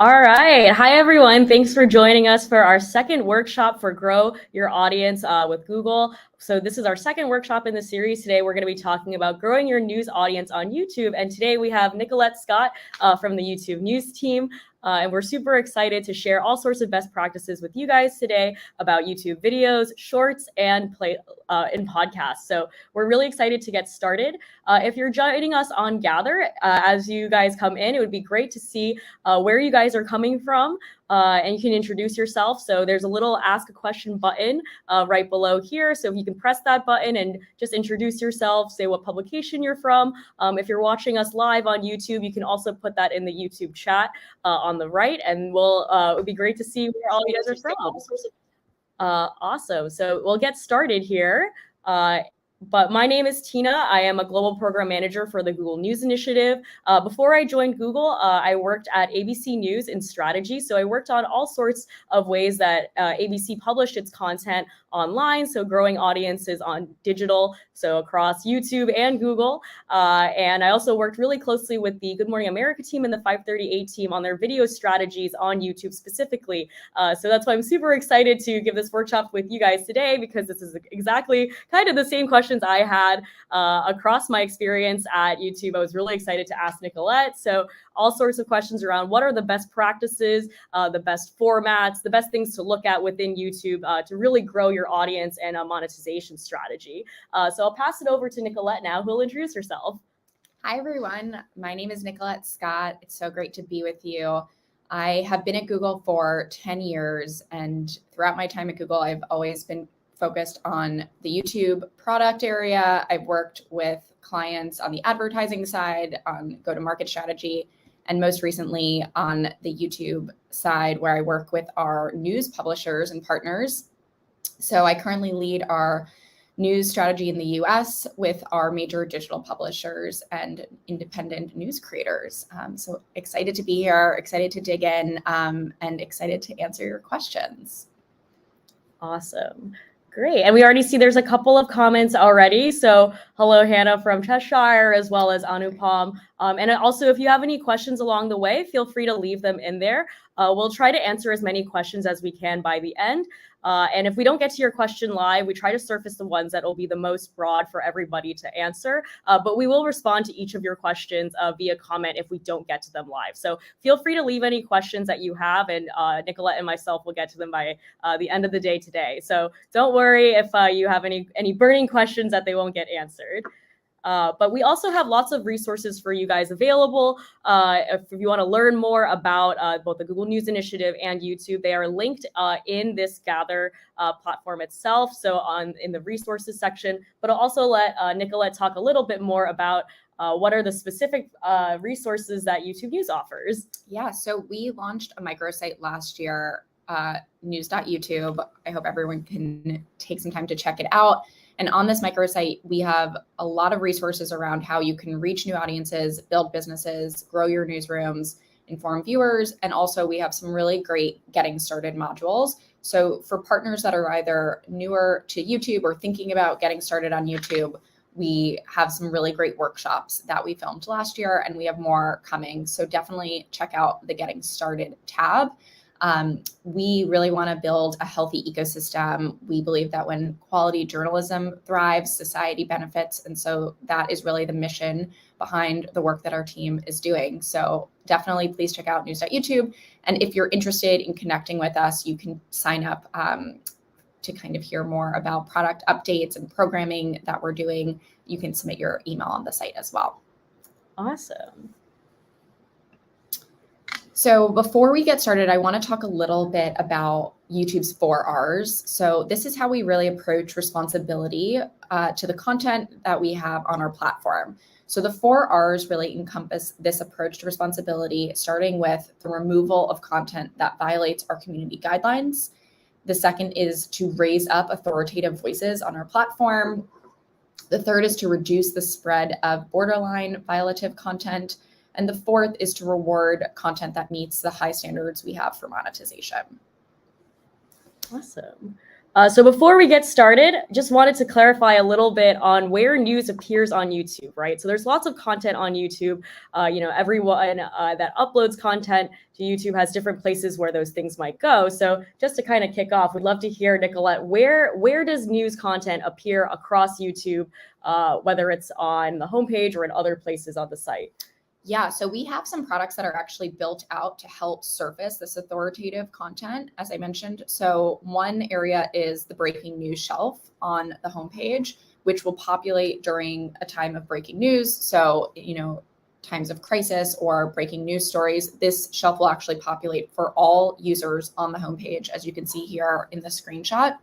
All right. Hi, everyone. Thanks for joining us for our second workshop for Grow Your Audience with Google. So this is our second workshop in the series. Today, we're going to be talking about growing your news audience on YouTube. And today we have Nicolette Scott from the YouTube News team. And we're super excited to share all sorts of best practices with you guys today about YouTube videos, shorts, and in podcasts. So we're really excited to get started. If you're joining us on Gather, as you guys come in, it would be great to see where you guys are coming from, and you can introduce yourself. So there's a little ask a question button right below here. So if you can press that button and just introduce yourself, say what publication you're from. If you're watching us live on YouTube, you can also put that in the YouTube chat on the right, and it would be great to see where all you guys are from. Awesome. So we'll get started here. But my name is Tina. I am a global program manager for the Google News Initiative. Before I joined Google, I worked at ABC News in strategy. So I worked on all sorts of ways that ABC published its content online. So growing audiences on digital, so across YouTube and Google. And I also worked really closely with the Good Morning America team and the 538 team on their video strategies on YouTube specifically. So that's why I'm super excited to give this workshop with you guys today, because this is exactly kind of the same questions I had across my experience at YouTube. I was really excited to ask Nicolette. So all sorts of questions around what are the best practices, the best formats, the best things to look at within YouTube to really grow your audience and a monetization strategy. So I'll pass it over to Nicolette now, who will introduce herself. Hi, everyone. My name is Nicolette Scott. It's so great to be with you. I have been at Google for 10 years, and throughout my time at Google, I've always been focused on the YouTube product area. I've worked with clients on the advertising side, on go-to-market strategy, and most recently on the YouTube side, where I work with our news publishers and partners. So I currently lead our news strategy in the US with our major digital publishers and independent news creators. So excited to be here, excited to dig in, and excited to answer your questions. Awesome. Great. And we already see there's a couple of comments already. So hello, Hannah from Cheshire, as well as Anupam. And also, if you have any questions along the way, feel free to leave them in there. We'll try to answer as many questions as we can by the end. And if we don't get to your question live, we try to surface the ones that will be the most broad for everybody to answer. But we will respond to each of your questions via comment if we don't get to them live. So feel free to leave any questions that you have, and Nicolette and myself will get to them by the end of the day today. So don't worry if you have any burning questions that they won't get answered. But we also have lots of resources for you guys available. If you want to learn more about both the Google News Initiative and YouTube, they are linked in this Gather platform itself. So in the resources section, but I'll also let Nicolette talk a little bit more about what are the specific resources that YouTube News offers. Yeah, so we launched a microsite last year, news.youtube. I hope everyone can take some time to check it out. And on this microsite, we have a lot of resources around how you can reach new audiences, build businesses, grow your newsrooms, inform viewers. And also we have some really great getting started modules. So for partners that are either newer to YouTube or thinking about getting started on YouTube, we have some really great workshops that we filmed last year, and we have more coming. So definitely check out the Getting Started tab. We really want to build a healthy ecosystem. We believe that when quality journalism thrives, society benefits. And so that is really the mission behind the work that our team is doing. So definitely please check out news.youtube. And if you're interested in connecting with us, you can sign up to kind of hear more about product updates and programming that we're doing. You can submit your email on the site as well. Awesome. So before we get started, I want to talk a little bit about YouTube's 4 Rs. So this is how we really approach responsibility to the content that we have on our platform. So the 4 Rs really encompass this approach to responsibility, starting with the removal of content that violates our community guidelines. The second is to raise up authoritative voices on our platform. The third is to reduce the spread of borderline violative content. And the fourth is to reward content that meets the high standards we have for monetization. Awesome. So before we get started, just wanted to clarify a little bit on where news appears on YouTube, right? So there's lots of content on YouTube. Everyone that uploads content to YouTube has different places where those things might go. So just to kind of kick off, we'd love to hear, Nicolette, where does news content appear across YouTube, whether it's on the homepage or in other places on the site? Yeah, so we have some products that are actually built out to help surface this authoritative content, as I mentioned. So one area is the breaking news shelf on the homepage, which will populate during a time of breaking news. So, times of crisis or breaking news stories, this shelf will actually populate for all users on the homepage, as you can see here in the screenshot.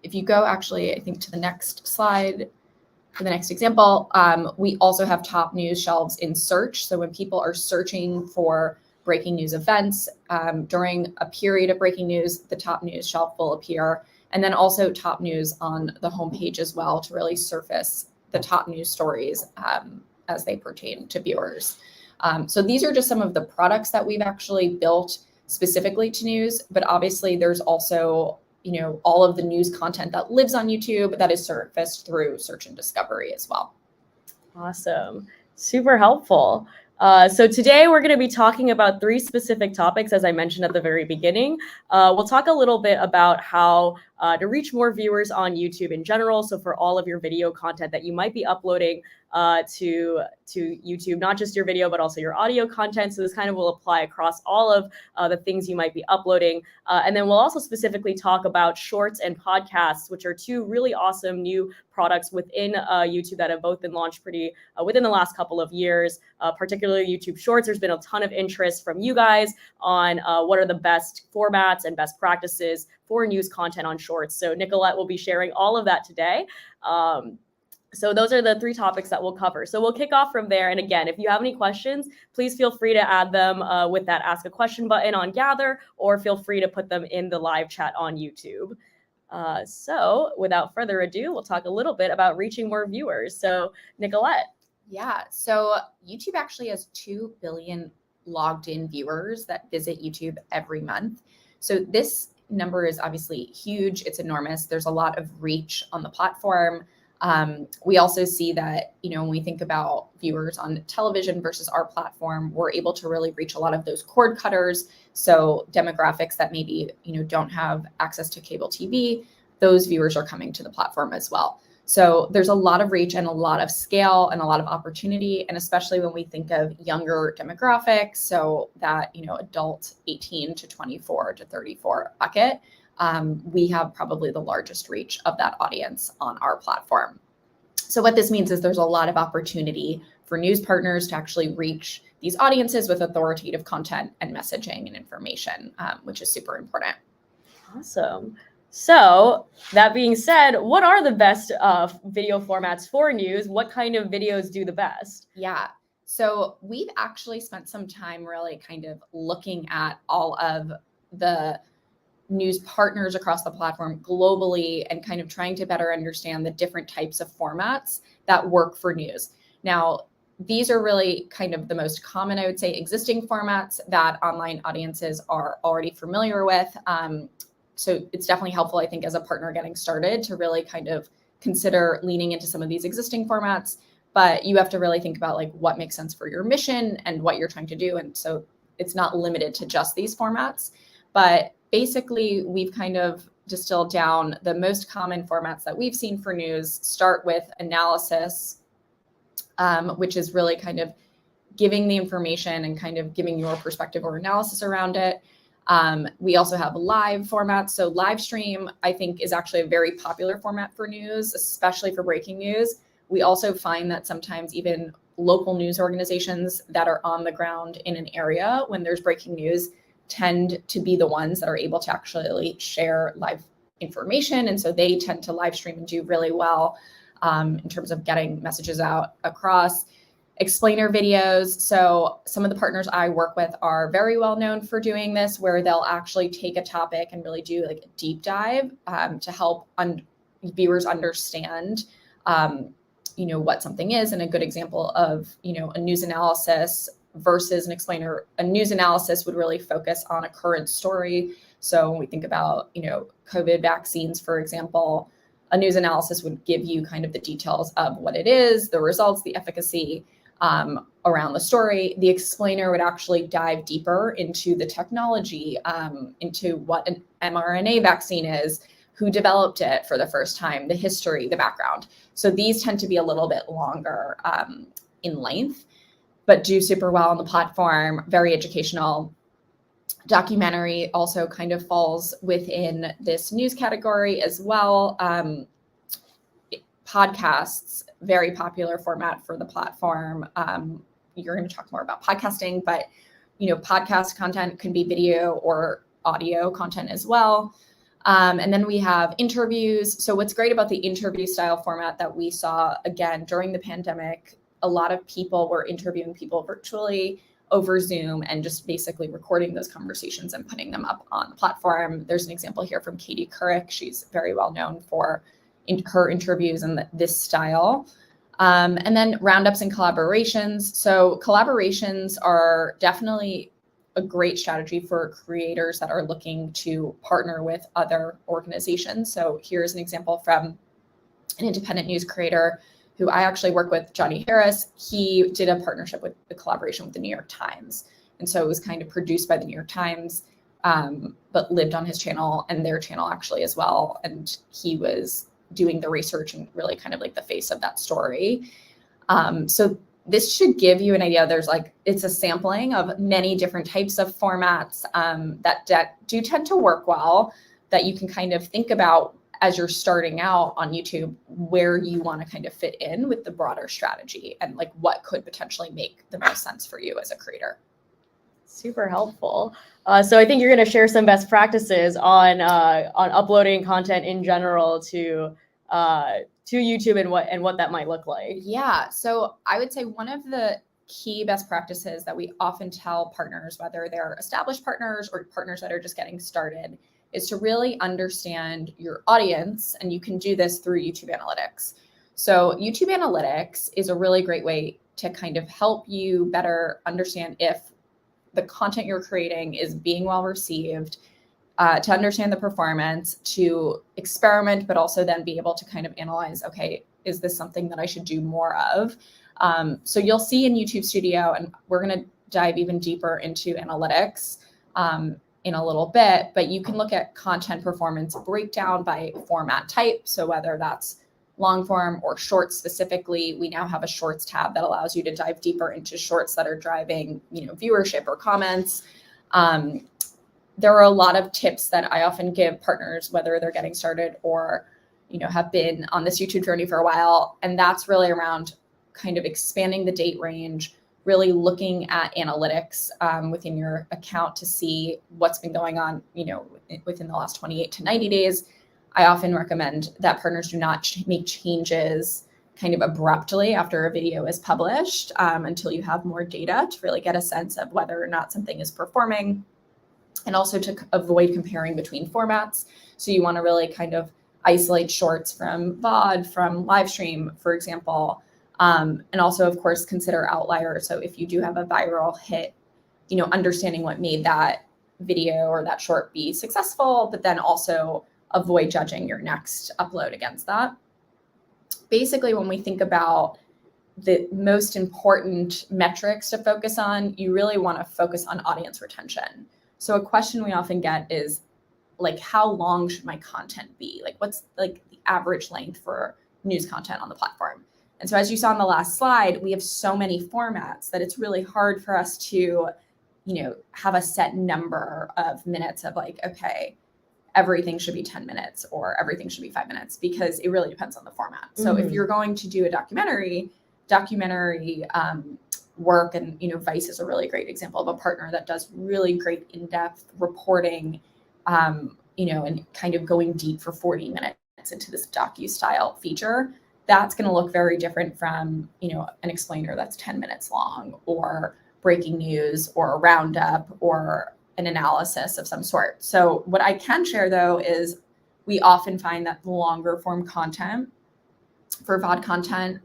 If you go actually, I think to the next slide, for the next example, we also have top news shelves in search. So when people are searching for breaking news events during a period of breaking news, the top news shelf will appear. And then also top news on the homepage as well to really surface the top news stories as they pertain to viewers. So these are just some of the products that we've actually built specifically to news, but obviously there's also all of the news content that lives on YouTube that is surfaced through search and discovery as well. Awesome. Super helpful. So today we're going to be talking about 3 specific topics, as I mentioned at the very beginning. We'll talk a little bit about how to reach more viewers on YouTube in general. So for all of your video content that you might be uploading to YouTube, not just your video, but also your audio content. So this kind of will apply across all of the things you might be uploading. And then we'll also specifically talk about shorts and podcasts, which are 2 really awesome new products within YouTube that have both been launched pretty within the last couple of years, particularly YouTube Shorts. There's been a ton of interest from you guys on what are the best formats and best practices for news content on Shorts. So Nicolette will be sharing all of that today. So those are the 3 topics that we'll cover. So we'll kick off from there. And again, if you have any questions, please feel free to add them with that Ask a Question button on Gather, or feel free to put them in the live chat on YouTube. So without further ado, we'll talk a little bit about reaching more viewers. So Nicolette. Yeah, so YouTube actually has 2 billion logged in viewers that visit YouTube every month. So this number is obviously huge. It's enormous. There's a lot of reach on the platform. We also see that, when we think about viewers on television versus our platform, we're able to really reach a lot of those cord cutters. So demographics that maybe, don't have access to cable TV, those viewers are coming to the platform as well. So there's a lot of reach and a lot of scale and a lot of opportunity. And especially when we think of younger demographics, so that, adult 18 to 24 to 34 bucket, we have probably the largest reach of that audience on our platform. So what this means is there's a lot of opportunity for news partners to actually reach these audiences with authoritative content and messaging and information, which is super important. Awesome. So that being said, what are the best video formats for news? What kind of videos do the best? Yeah. So we've actually spent some time really kind of looking at all of the news partners across the platform globally and kind of trying to better understand the different types of formats that work for news. Now, these are really kind of the most common, I would say, existing formats that online audiences are already familiar with. So it's definitely helpful, I think, as a partner getting started to really kind of consider leaning into some of these existing formats. But you have to really think about like what makes sense for your mission and what you're trying to do. And so it's not limited to just these formats. But basically, we've kind of distilled down the most common formats that we've seen for news. Start with analysis, which is really kind of giving the information and kind of giving your perspective or analysis around it. We also have live formats. So live stream, I think, is actually a very popular format for news, especially for breaking news. We also find that sometimes even local news organizations that are on the ground in an area when there's breaking news tend to be the ones that are able to actually share live information. And so they tend to live stream and do really well in terms of getting messages out across. Explainer videos. So some of the partners I work with are very well known for doing this, where they'll actually take a topic and really do like a deep dive to help viewers understand, what something is. And a good example of, a news analysis versus an explainer. A news analysis would really focus on a current story. So when we think about, COVID vaccines, for example, a news analysis would give you kind of the details of what it is, the results, the efficacy around the story. The explainer would actually dive deeper into the technology, into what an mRNA vaccine is, who developed it for the first time, the history, the background. So these tend to be a little bit longer in length, but do super well on the platform, very educational. Documentary also kind of falls within this news category as well. Podcasts, very popular format for the platform. You're going to talk more about podcasting, but podcast content can be video or audio content as well. And then we have interviews. So what's great about the interview style format that we saw, again, during the pandemic, a lot of people were interviewing people virtually over Zoom and just basically recording those conversations and putting them up on the platform. There's an example here from Katie Couric. She's very well known for her interviews and this style. And then roundups and collaborations. So collaborations are definitely a great strategy for creators that are looking to partner with other organizations. So here's an example from an independent news creator who I actually work with, Johnny Harris. He did a partnership with the collaboration with the New York Times. And so it was kind of produced by the New York Times, but lived on his channel and their channel actually as well. And he was doing the research and really kind of like the face of that story. So this should give you an idea. It's a sampling of many different types of formats that do tend to work well, that you can kind of think about as you're starting out on YouTube, where you want to kind of fit in with the broader strategy and like what could potentially make the most sense for you as a creator. Super helpful. So I think you're going to share some best practices on uploading content in general to YouTube and what that might look like. Yeah. So I would say one of the key best practices that we often tell partners, whether they're established partners or partners that are just getting started, is to really understand your audience. And you can do this through YouTube Analytics. So YouTube Analytics is a really great way to kind of help you better understand if the content you're creating is being well received, to understand the performance, to experiment, but also then be able to kind of analyze, okay, is this something that I should do more of? So you'll see in YouTube Studio, and we're going to dive even deeper into analytics in a little bit, but you can look at content performance breakdown by format type. So whether that's long form or shorts specifically, we now have a shorts tab that allows you to dive deeper into shorts that are driving, viewership or comments. There are a lot of tips that I often give partners, whether they're getting started or, have been on this YouTube journey for a while. And that's really around kind of expanding the date range, really looking at analytics within your account to see what's been going on, within the last 28 to 90 days. I often recommend that partners do not make changes kind of abruptly after a video is published until you have more data to really get a sense of whether or not something is performing, and also to avoid comparing between formats. So you want to really kind of isolate shorts from VOD, from live stream, for example. And also, of course, consider outliers. So if you do have a viral hit, understanding what made that video or that short be successful, but then also avoid judging your next upload against that. Basically, when we think about the most important metrics to focus on, you really want to focus on audience retention. So a question we often get is, like, how long should my content be? Like, what's like the average length for news content on the platform? And so as you saw in the last slide, we have so many formats that it's really hard for us to, have a set number of minutes of like, okay, everything should be 10 minutes or everything should be 5 minutes, because it really depends on the format. So if you're going to do a documentary work, and, Vice is a really great example of a partner that does really great in-depth reporting, and kind of going deep for 40 minutes into this docu-style feature. That's going to look very different from, an explainer that's 10 minutes long, or breaking news, or a roundup, or an analysis of some sort. So what I can share, though, is we often find that longer form content, for VOD content,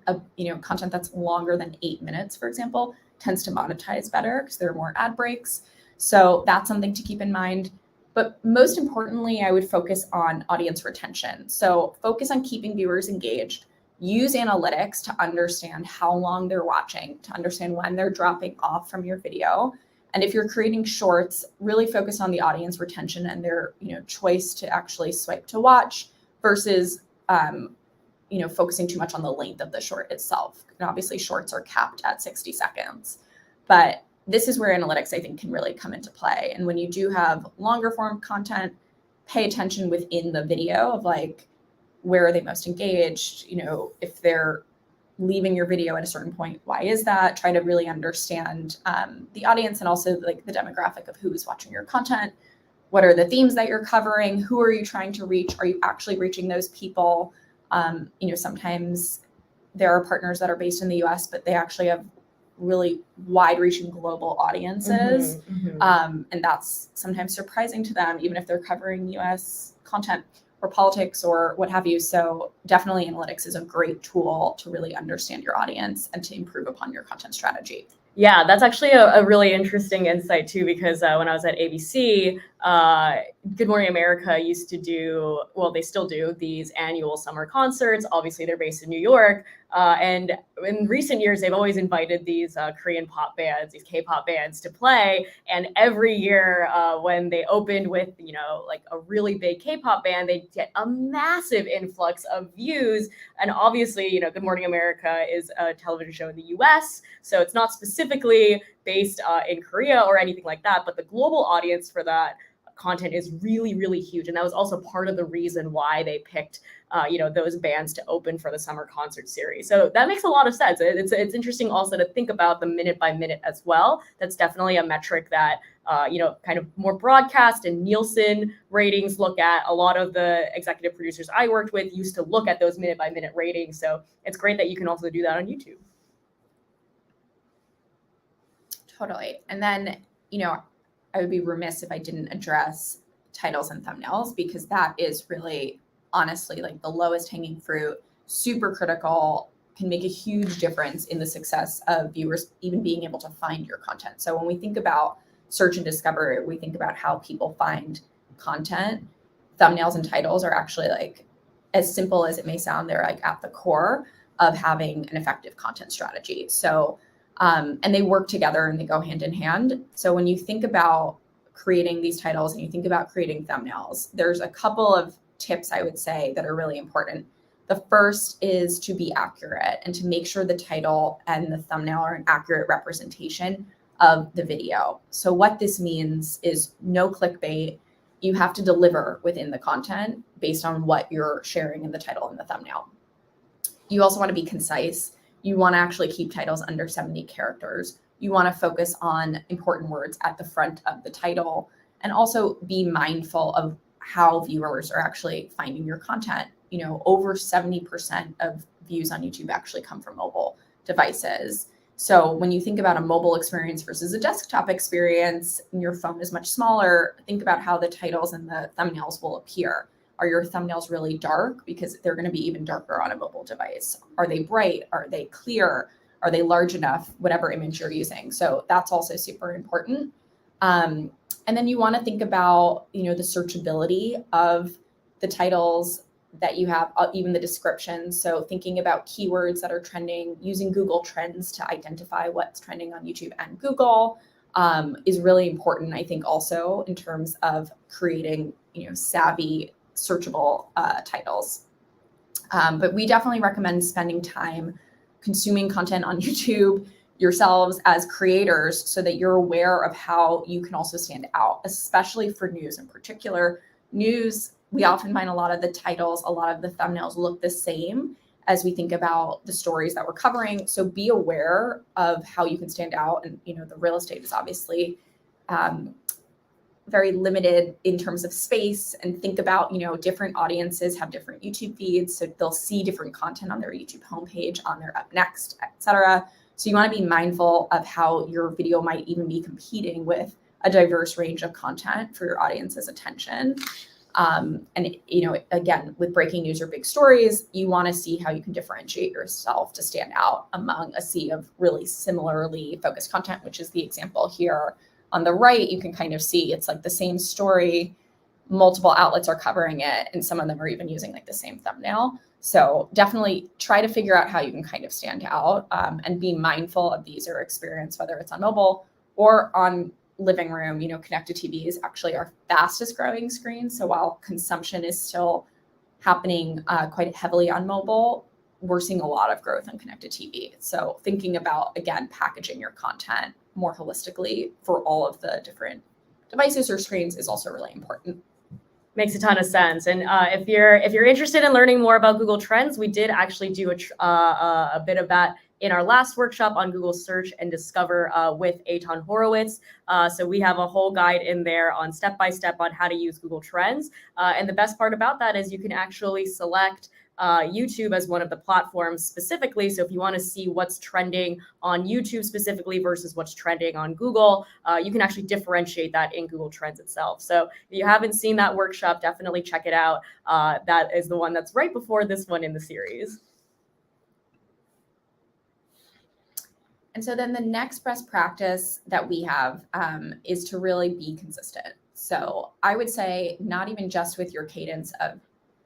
content that's longer than 8 minutes, for example, tends to monetize better because there are more ad breaks. So that's something to keep in mind. But most importantly, I would focus on audience retention. So focus on keeping viewers engaged. Use analytics to understand how long they're watching, to understand when they're dropping off from your video. And if you're creating shorts, really focus on the audience retention and their, choice to actually swipe to watch versus, focusing too much on the length of the short itself. And obviously shorts are capped at 60 seconds, but this is where analytics, I think, can really come into play. And when you do have longer form content, pay attention within the video of like, where are they most engaged? If they're leaving your video at a certain point, why is that? Try to really understand the audience and also like the demographic of who is watching your content. What are the themes that you're covering? Who are you trying to reach? Are you actually reaching those people? Sometimes there are partners that are based in the US, but they actually have really wide-reaching global audiences. And that's sometimes surprising to them, even if they're covering US content or politics or what have you. So definitely analytics is a great tool to really understand your audience and to improve upon your content strategy. Yeah, that's actually a really interesting insight too, because when I was at ABC, Good Morning America used to do, well, they still do these annual summer concerts. Obviously, they're based in New York. And in recent years, they've always invited these Korean pop bands, these K-pop bands to play. And every year when they opened with, like a really big K-pop band, they get a massive influx of views. And obviously, Good Morning America is a television show in the US. So it's not specifically based in Korea or anything like that, but the global audience for that content is really, really huge. And that was also part of the reason why they picked, those bands to open for the summer concert series. So that makes a lot of sense. It's interesting also to think about the minute by minute as well. That's definitely a metric that, kind of more broadcast and Nielsen ratings look at. A lot of the executive producers I worked with used to look at those minute by minute ratings. So it's great that you can also do that on YouTube. Totally. And then, I would be remiss if I didn't address titles and thumbnails, because that is really, honestly, like the lowest hanging fruit, super critical, can make a huge difference in the success of viewers even being able to find your content. So when we think about search and discovery, we think about how people find content. Thumbnails and titles are actually like, as simple as it may sound, they're like at the core of having an effective content strategy. So and they work together and they go hand in hand. So when you think about creating these titles and you think about creating thumbnails, there's a couple of tips I would say that are really important. The first is to be accurate and to make sure the title and the thumbnail are an accurate representation of the video. So what this means is no clickbait. You have to deliver within the content based on what you're sharing in the title and the thumbnail. You also want to be concise. You want to actually keep titles under 70 characters. You want to focus on important words at the front of the title, and also be mindful of how viewers are actually finding your content. Over 70% of views on YouTube actually come from mobile devices. So when you think about a mobile experience versus a desktop experience, and your phone is much smaller, think about how the titles and the thumbnails will appear. Are your thumbnails really dark? Because they're going to be even darker on a mobile device. Are they bright? Are they clear? Are they large enough? Whatever image you're using. So that's also super important. And then you want to think about, the searchability of the titles that you have, even the descriptions. So thinking about keywords that are trending, using Google Trends to identify what's trending on YouTube and Google is really important, I think, also in terms of creating, savvy searchable titles. But we definitely recommend spending time consuming content on YouTube yourselves as creators so that you're aware of how you can also stand out, especially for news in particular. News, we often find a lot of the titles, a lot of the thumbnails look the same as we think about the stories that we're covering. So be aware of how you can stand out. And, the real estate is obviously very limited in terms of space, and think about, different audiences have different YouTube feeds. So they'll see different content on their YouTube homepage, on their Up Next, etc. So you want to be mindful of how your video might even be competing with a diverse range of content for your audience's attention. And, again, with breaking news or big stories, you want to see how you can differentiate yourself to stand out among a sea of really similarly focused content, which is the example here. On the right, you can kind of see it's like the same story, multiple outlets are covering it, and some of them are even using like the same thumbnail. So definitely try to figure out how you can kind of stand out, and be mindful of the user experience, whether it's on mobile or on living room. Connected TV is actually our fastest growing screen. So while consumption is still happening quite heavily on mobile, we're seeing a lot of growth on connected TV. So thinking about, again, packaging your content more holistically for all of the different devices or screens is also really important. Makes a ton of sense. And if you're interested in learning more about Google Trends, we did actually do a bit of that in our last workshop on Google Search and Discover with Eitan Horowitz. So we have a whole guide in there on step-by-step on how to use Google Trends. And the best part about that is you can actually select YouTube as one of the platforms specifically. So if you want to see what's trending on YouTube specifically versus what's trending on Google, you can actually differentiate that in Google Trends itself. So if you haven't seen that workshop, definitely check it out. That is the one that's right before this one in the series. And so then the next best practice that we have is to really be consistent. So I would say not even just with your cadence of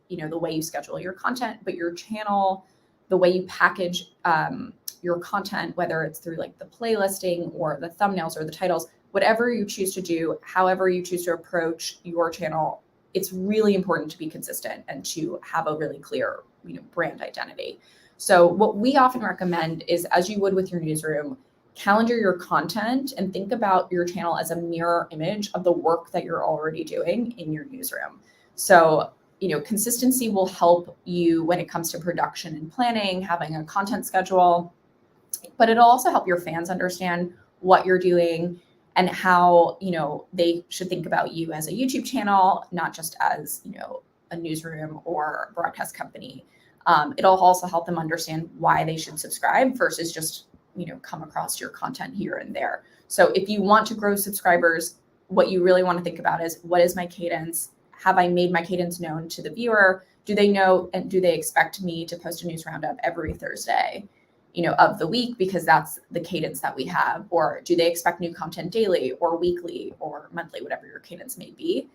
the way you schedule your content, but your channel, the way you package your content, whether it's through like the playlisting or the thumbnails or the titles, whatever you choose to do, however you choose to approach your channel, it's really important to be consistent and to have a really clear, brand identity. So what we often recommend is, as you would with your newsroom, calendar your content and think about your channel as a mirror image of the work that you're already doing in your newsroom. So consistency will help you when it comes to production and planning, having a content schedule, but it'll also help your fans understand what you're doing and how, they should think about you as a YouTube channel, not just as, a newsroom or broadcast company. It'll also help them understand why they should subscribe versus just, come across your content here and there. So if you want to grow subscribers, what you really want to think about is, what is my cadence? Have I made my cadence known to the viewer? Do they know, and do they expect me to post a news roundup every Thursday, of the week, because that's the cadence that we have? Or do they expect new content daily or weekly or monthly, whatever your cadence may be?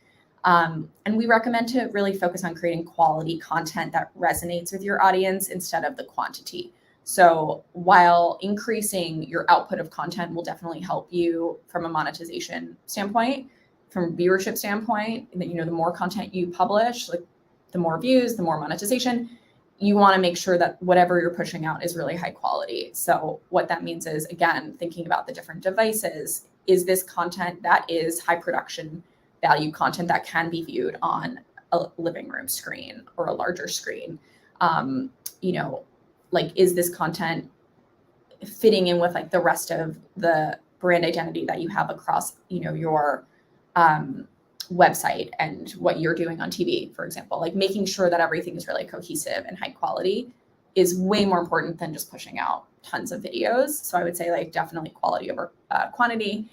And we recommend to really focus on creating quality content that resonates with your audience instead of the quantity. So while increasing your output of content will definitely help you from a monetization standpoint, from a viewership standpoint, the more content you publish, like the more views, the more monetization, you want to make sure that whatever you're pushing out is really high quality. So what that means is, again, thinking about the different devices. Is this content that is high production value content that can be viewed on a living room screen or a larger screen? Is this content fitting in with like the rest of the brand identity that you have across, your website and what you're doing on TV, for example? Like making sure that everything is really cohesive and high quality is way more important than just pushing out tons of videos. So I would say like definitely quality over quantity.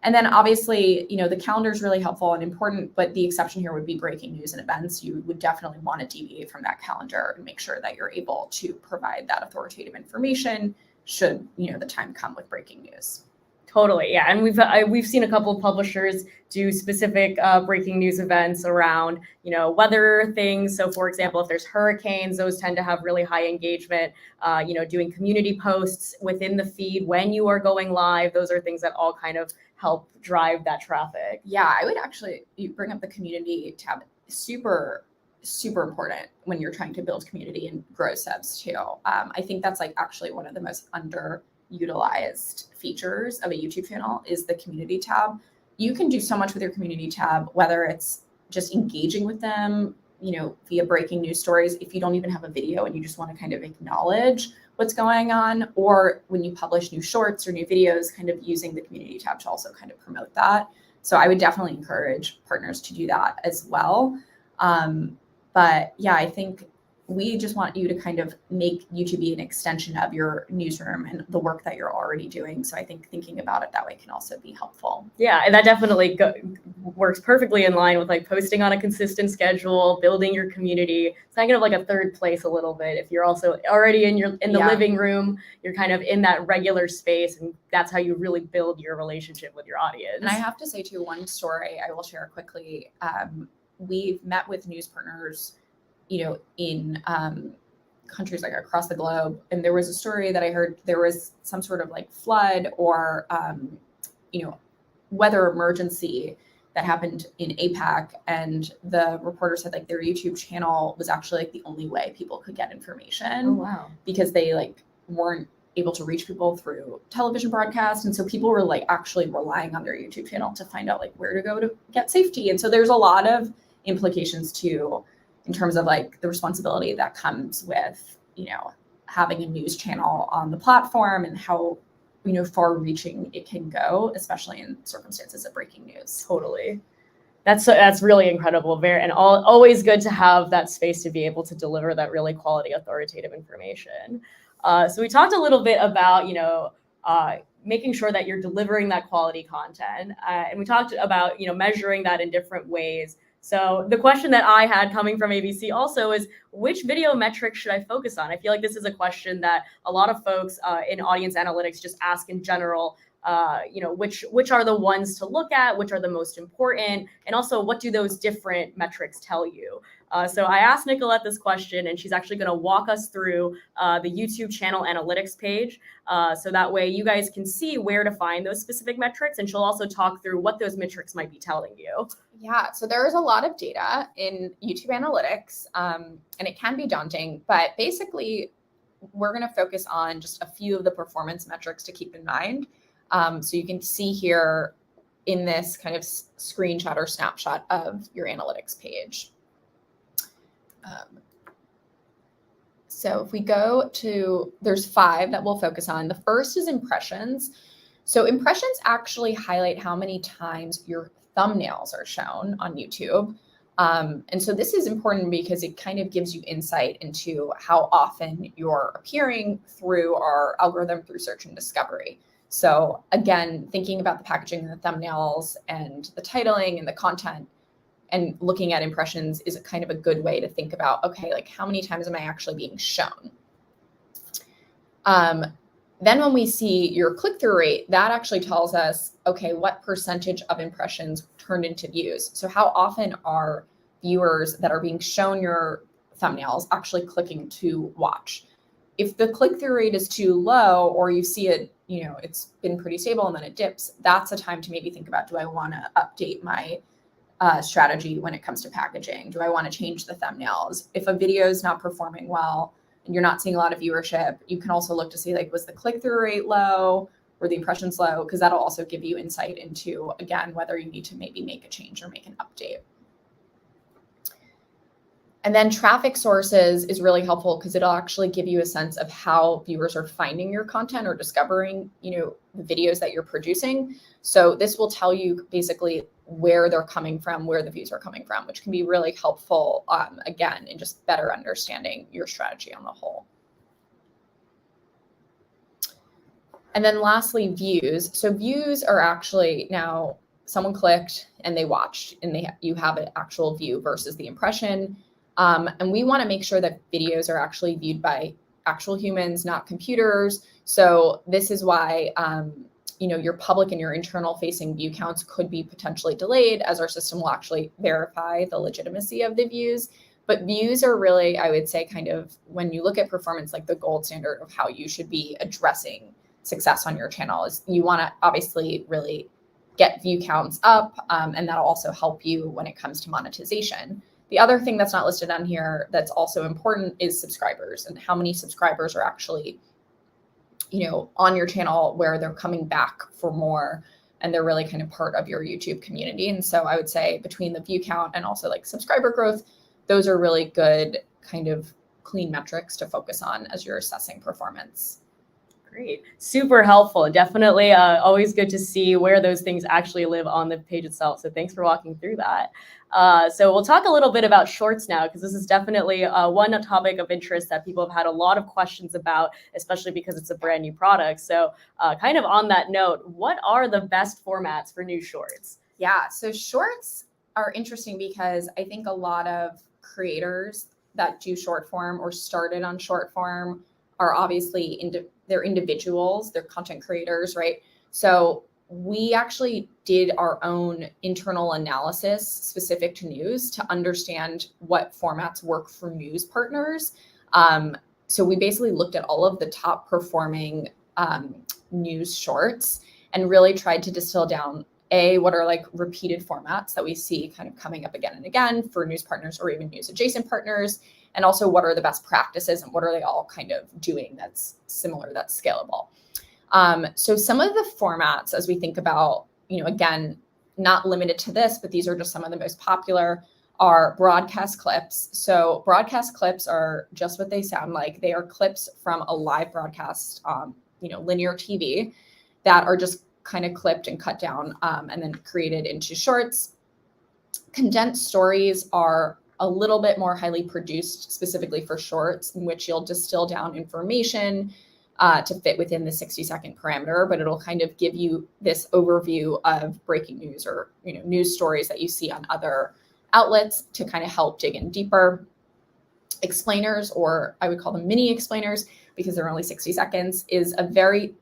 And then obviously, the calendar is really helpful and important, but the exception here would be breaking news and events. You would definitely want to deviate from that calendar and make sure that you're able to provide that authoritative information should, the time come with breaking news. Totally, yeah, and we've seen a couple of publishers do specific breaking news events around weather things. So, for example, if there's hurricanes, those tend to have really high engagement. Doing community posts within the feed when you are going live, those are things that all kind of help drive that traffic. Yeah, I would actually, you bring up the community tab, super important when you're trying to build community and grow subs too. I think that's like actually one of the most underutilized features of a YouTube channel is the community tab. You can do so much with your community tab, whether it's just engaging with them, via breaking news stories, if you don't even have a video and you just want to kind of acknowledge what's going on, or when you publish new shorts or new videos, kind of using the community tab to also kind of promote that. So I would definitely encourage partners to do that as well. But yeah, I think we just want you to kind of make YouTube be an extension of your newsroom and the work that you're already doing. So I think thinking about it that way can also be helpful. Yeah, and that definitely works perfectly in line with like posting on a consistent schedule, building your community. It's kind of like a third place a little bit. If you're also already in the living room, you're kind of in that regular space, and that's how you really build your relationship with your audience. And I have to say too, one story I will share quickly. we've met with news partners, in countries like across the globe. And there was a story that I heard, there was some sort of like flood or, weather emergency that happened in APAC. And the reporter said like their YouTube channel was actually like the only way people could get information. Oh, wow. Because they like weren't able to reach people through television broadcast. And so people were like actually relying on their YouTube channel to find out like where to go to get safety. And so there's a lot of implications too, in terms of like the responsibility that comes with, having a news channel on the platform and how, far reaching it can go, especially in circumstances of breaking news. Totally. That's really incredible. Always good to have that space to be able to deliver that really quality, authoritative information. So we talked a little bit about, making sure that you're delivering that quality content. And we talked about, measuring that in different ways. So the question that I had coming from ABC also is, which video metrics should I focus on? I feel like this is a question that a lot of folks in audience analytics just ask in general. Which are the ones to look at, which are the most important, and also what do those different metrics tell you? So I asked Nicolette this question, and she's actually going to walk us through the YouTube channel analytics page. So that way you guys can see where to find those specific metrics, and she'll also talk through what those metrics might be telling you. Yeah, so there is a lot of data in YouTube analytics, and it can be daunting, but basically we're going to focus on just a few of the performance metrics to keep in mind. So you can see here in this kind of screenshot or snapshot of your analytics page. So if we go to, there's 5 that we'll focus on. The first is impressions. So impressions actually highlight how many times your thumbnails are shown on YouTube. And so this is important because it kind of gives you insight into how often you're appearing through our algorithm through search and discovery. So again, thinking about the packaging and the thumbnails and the titling and the content and looking at impressions is a kind of a good way to think about, okay, like how many times am I actually being shown? Then when we see your click-through rate, that actually tells us, okay, what percentage of impressions turned into views? So how often are viewers that are being shown your thumbnails actually clicking to watch? If the click-through rate is too low, or you see it, it's been pretty stable and then it dips, that's a time to maybe think about, do I want to update my strategy when it comes to packaging? Do I want to change the thumbnails? If a video is not performing well and you're not seeing a lot of viewership, you can also look to see like, was the click-through rate low or the impressions low? Because that'll also give you insight into, again, whether you need to maybe make a change or make an update. And then traffic sources is really helpful because it'll actually give you a sense of how viewers are finding your content or discovering, the videos that you're producing. So this will tell you basically where they're coming from, where the views are coming from, which can be really helpful, again, in just better understanding your strategy on the whole. And then lastly, views. So views are actually now someone clicked and they watched and you have an actual view versus the impression. And we want to make sure that videos are actually viewed by actual humans, not computers. So this is why, your public and your internal facing view counts could be potentially delayed, as our system will actually verify the legitimacy of the views. But views are really, I would say, kind of, when you look at performance, like the gold standard of how you should be addressing success on your channel. Is you want to obviously really get view counts up, and that'll also help you when it comes to monetization. The other thing that's not listed on here that's also important is subscribers, and how many subscribers are actually, on your channel where they're coming back for more and they're really kind of part of your YouTube community. And so I would say between the view count and also like subscriber growth, those are really good kind of clean metrics to focus on as you're assessing performance. Great. Super helpful. Definitely always good to see where those things actually live on the page itself. So thanks for walking through that. So we'll talk a little bit about shorts now, because this is definitely one topic of interest that people have had a lot of questions about, especially because it's a brand new product. So kind of on that note, what are the best formats for new shorts? Yeah, so shorts are interesting because I think a lot of creators that do short form or started on short form are obviously they're individuals, they're content creators, right? So we actually did our own internal analysis specific to news to understand what formats work for news partners. So we basically looked at all of the top performing news shorts and really tried to distill down what are like repeated formats that we see kind of coming up again and again for news partners or even news adjacent partners, and also what are the best practices and what are they all kind of doing that's similar, that's scalable. So some of the formats, as we think about, again, not limited to this, but these are just some of the most popular, are broadcast clips. So broadcast clips are just what they sound like. They are clips from a live broadcast, linear TV that are just kind of clipped and cut down and then created into shorts. Condensed stories are a little bit more highly produced specifically for shorts, in which you'll distill down information to fit within the 60-second parameter, but it'll kind of give you this overview of breaking news or news stories that you see on other outlets to kind of help dig in deeper. Explainers, or I would call them mini explainers because they're only 60 seconds, is a very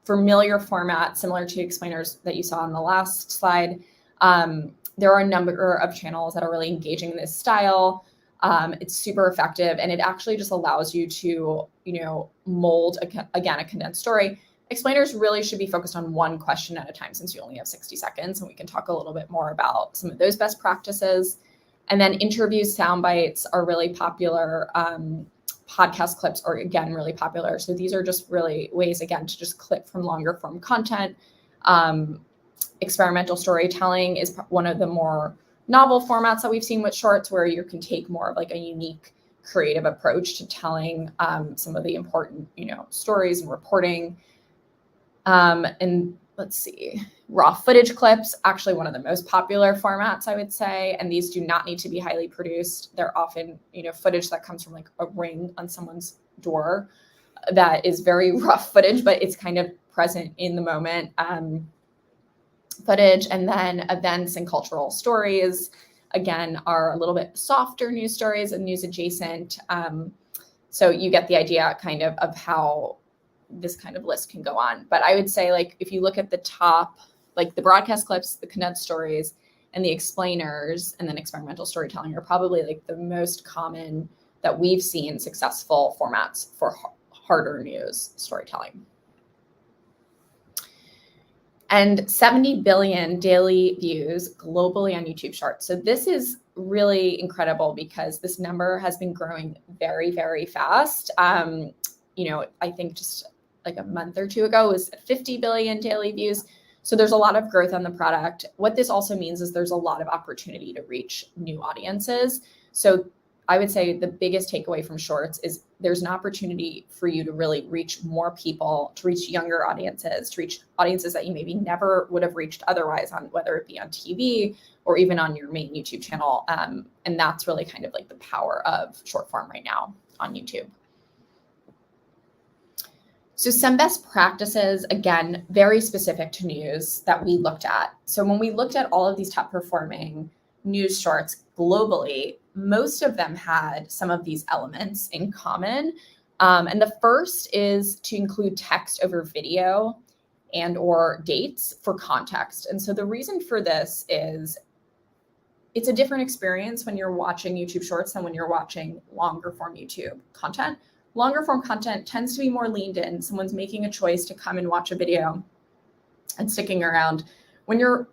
familiar format, similar to explainers that you saw on the last slide. There are a number of channels that are really engaging in this style. It's super effective, and it actually just allows you to, mold, a condensed story. Explainers really should be focused on one question at a time since you only have 60 seconds, and we can talk a little bit more about some of those best practices. And then interviews, sound bites are really popular. Podcast clips are, again, really popular. So these are just really ways, again, to just clip from longer form content. Experimental storytelling is one of the more novel formats that we've seen with shorts, where you can take more of like a unique creative approach to telling some of the important, stories and reporting. And let's see, raw footage clips, actually one of the most popular formats, I would say. And these do not need to be highly produced. They're often, footage that comes from like a ring on someone's door that is very rough footage, but it's kind of present in the moment. Footage. And then events and cultural stories, again, are a little bit softer news stories and news adjacent. So you get the idea kind of how this kind of list can go on. But I would say, like, if you look at the top, like the broadcast clips, the condensed stories, and the explainers, and then experimental storytelling are probably like the most common that we've seen successful formats for harder news storytelling. And 70 billion daily views globally on YouTube Shorts. So this is really incredible because this number has been growing very, very fast. I think just like a month or two ago it was 50 billion daily views. So there's a lot of growth on the product. What this also means is there's a lot of opportunity to reach new audiences. So I would say the biggest takeaway from Shorts is there's an opportunity for you to really reach more people, to reach younger audiences, to reach audiences that you maybe never would have reached otherwise, on whether it be on TV or even on your main YouTube channel. And that's really kind of like the power of short form right now on YouTube. So some best practices, again, very specific to news that we looked at. So when we looked at all of these top performing news shorts globally, most of them had some of these elements in common. And the first is to include text over video and or dates for context. And so the reason for this is it's a different experience when you're watching YouTube Shorts than when you're watching longer form YouTube content. Longer form content tends to be more leaned in. Someone's making a choice to come and watch a video and sticking around. When you're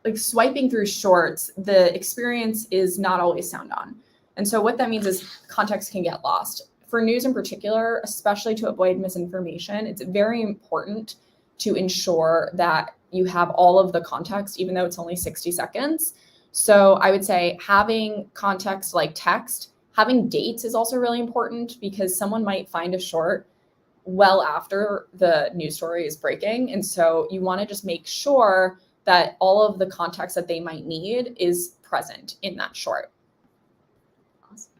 like swiping through shorts, the experience is not always sound on. And so what that means is context can get lost. For news in particular, especially to avoid misinformation, it's very important to ensure that you have all of the context, even though it's only 60 seconds. So I would say having context like text, having dates is also really important, because someone might find a short well after the news story is breaking. And so you want to just make sure that all of the context that they might need is present in that short. Awesome.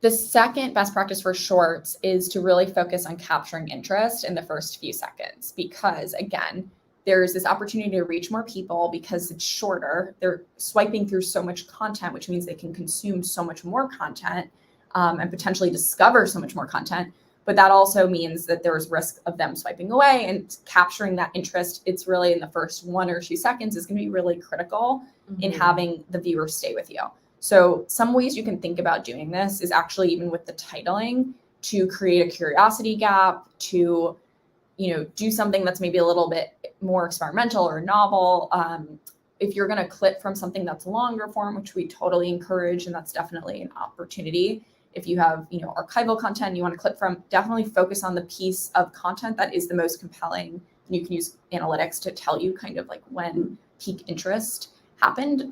The second best practice for shorts is to really focus on capturing interest in the first few seconds, because again, there's this opportunity to reach more people because it's shorter. They're swiping through so much content, which means they can consume so much more content and potentially discover so much more content. but that also means that there's risk of them swiping away, and capturing that interest. It's really in the first 1 or 2 seconds is going to be really critical in having the viewer stay with you. So some ways you can think about doing this is actually even with the titling, to create a curiosity gap, to do something that's maybe a little bit more experimental or novel. If you're going to clip from something that's longer form, which we totally encourage, and that's definitely an opportunity. If you have, archival content you want to clip from, definitely focus on the piece of content that is the most compelling. And you can use analytics to tell you kind of like when peak interest happened.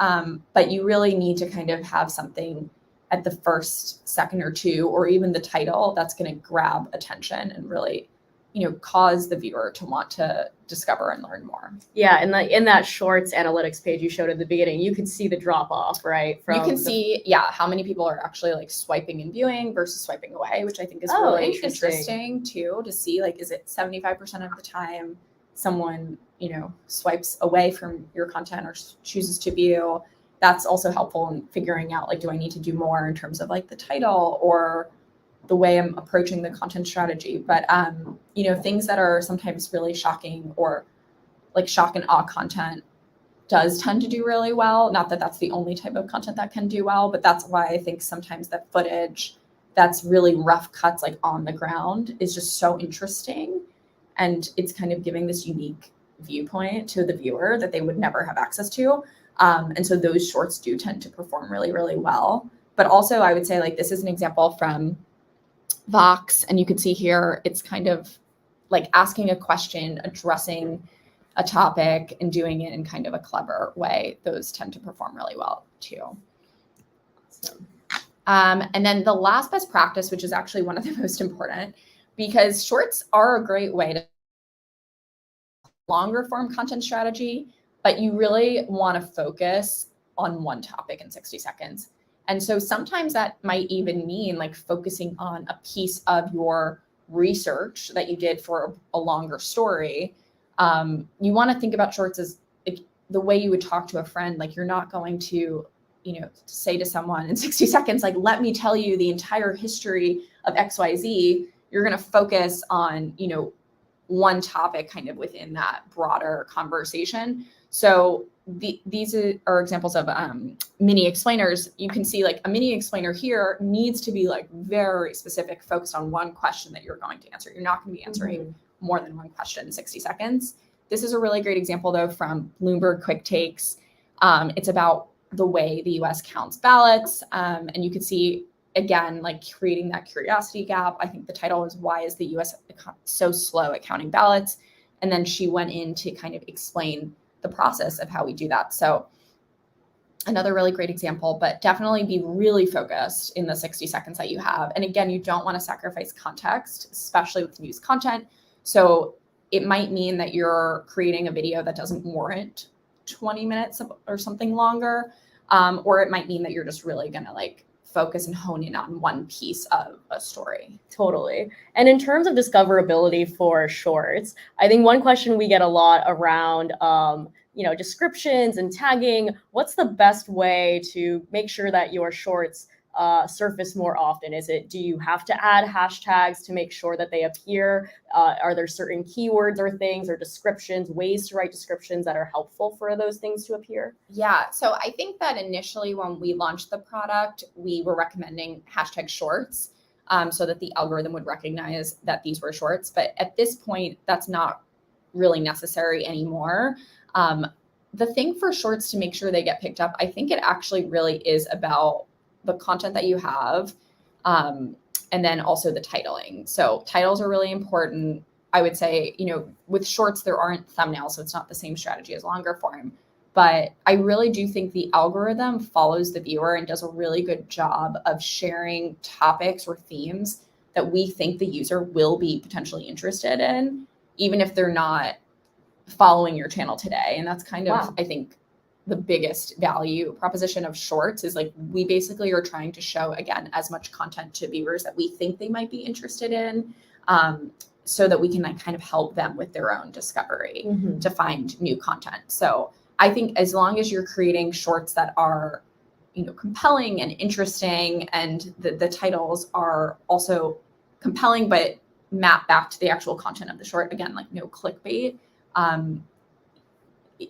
But you really need to kind of have something at the first second or two, or even the title, that's going to grab attention and really cause the viewer to want to discover and learn more. Yeah, and in that Shorts analytics page you showed at the beginning, you can see the drop off, right? You can see, how many people are actually like swiping and viewing versus swiping away, which I think is really interesting too, to see like, is it 75% of the time someone, swipes away from your content or chooses to view? That's also helpful in figuring out, like, do I need to do more in terms of like the title or the way I'm approaching the content strategy? But, things that are sometimes really shocking, or like shock and awe content, does tend to do really well. Not that that's the only type of content that can do well, but that's why I think sometimes that footage that's really rough cuts, like on the ground, is just so interesting. And it's kind of giving this unique viewpoint to the viewer that they would never have access to. And so those shorts do tend to perform really, really well. But also I would say, like, this is an example from Vox, and you can see here, it's kind of like asking a question, addressing a topic, and doing it in kind of a clever way. Those tend to perform really well too. Awesome. And then the last best practice, which is actually one of the most important, because shorts are a great way to longer form content strategy, but you really want to focus on one topic in 60 seconds. And so sometimes that might even mean like focusing on a piece of your research that you did for a longer story. You want to think about shorts as the way you would talk to a friend. Like, you're not going to, say to someone in 60 seconds, like, let me tell you the entire history of XYZ. You're going to focus on, one topic kind of within that broader conversation. So these are examples of mini explainers. You can see like a mini explainer here needs to be like very specific, focused on one question that you're going to answer. You're not going to be answering more than one question in 60 seconds. This is a really great example though from Bloomberg Quick Takes. It's about the way the US counts ballots. And you can see, again, like creating that curiosity gap. I think the title is "Why is the US so slow at counting ballots?" And then she went in to kind of explain the process of how we do that. So another really great example, but definitely be really focused in the 60 seconds that you have. And again, you don't want to sacrifice context, especially with news content. So it might mean that you're creating a video that doesn't warrant 20 minutes or something longer. Or it might mean that you're just really going to like focus and hone in on one piece of a story. Totally. And in terms of discoverability for shorts, I think one question we get a lot around, descriptions and tagging. What's the best way to make sure that your shorts surface more often? Do you have to add hashtags to make sure that they appear? Are there certain keywords or things or descriptions, ways to write descriptions that are helpful for those things to appear? Yeah, so I think that initially when we launched the product, we were recommending hashtag shorts so that the algorithm would recognize that these were shorts. But at this point, that's not really necessary anymore. The thing for shorts to make sure they get picked up, I think it actually really is about the content that you have, and then also the titling. So titles are really important. I would say, with shorts, there aren't thumbnails, so it's not the same strategy as longer form. But I really do think the algorithm follows the viewer and does a really good job of sharing topics or themes that we think the user will be potentially interested in, even if they're not following your channel today. And that's kind of, I think, the biggest value proposition of shorts is like, we basically are trying to show, again, as much content to viewers that we think they might be interested in, so that we can like kind of help them with their own discovery to find new content. So I think as long as you're creating shorts that are, compelling and interesting, and the titles are also compelling, but map back to the actual content of the short. Again, like no clickbait.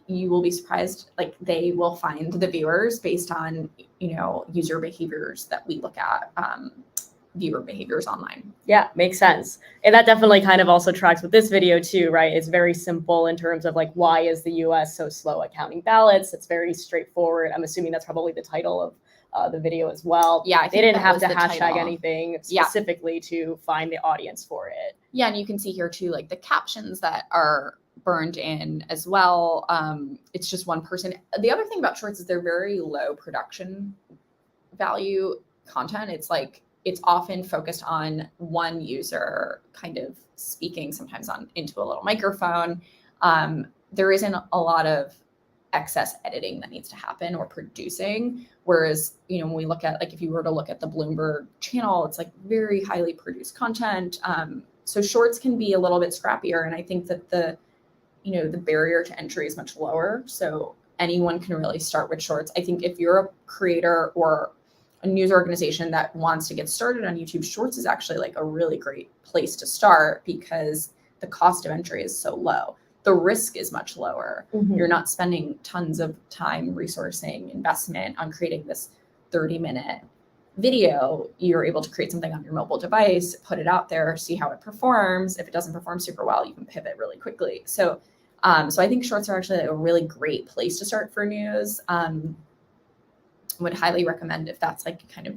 You will be surprised, like they will find the viewers based on, user behaviors that we look at, viewer behaviors online. Yeah, makes sense. And that definitely kind of also tracks with this video too, right? It's very simple in terms of like, why is the US so slow at counting ballots? It's very straightforward. I'm assuming that's probably the title of the video as well. Yeah, they didn't have to hashtag anything specifically to find the audience for it. Yeah, and you can see here too, like the captions that are burned in as well. It's just one person. The other thing about shorts is they're very low production value content. It's often focused on one user kind of speaking sometimes into a little microphone. There isn't a lot of excess editing that needs to happen or producing. Whereas, when we look at, like, if you were to look at the Bloomberg channel, it's like very highly produced content. So shorts can be a little bit scrappier. And I think that the barrier to entry is much lower. So anyone can really start with shorts. I think if you're a creator or a news organization that wants to get started on YouTube, shorts is actually like a really great place to start because the cost of entry is so low. The risk is much lower. Mm-hmm. You're not spending tons of time, resourcing, investment on creating this 30-minute video. You're able to create something on your mobile device, put it out there, see how it performs. If it doesn't perform super well, you can pivot really quickly. So I think shorts are actually a really great place to start for news. Would highly recommend if that's like kind of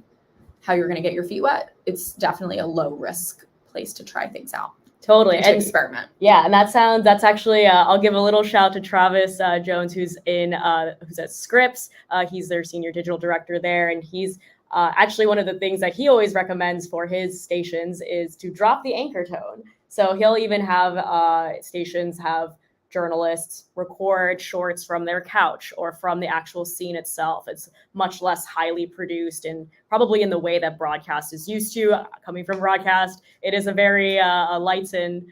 how you're going to get your feet wet. It's definitely a low risk place to try things out. Totally. And experiment. Yeah. And that's actually, I'll give a little shout to Travis Jones, who's at Scripps. He's their senior digital director there. And he's actually one of the things that he always recommends for his stations is to drop the anchor tone. So he'll even have stations have journalists record shorts from their couch or from the actual scene itself. It's much less highly produced and probably in the way that broadcast is used to. Coming from broadcast, it is a very lights and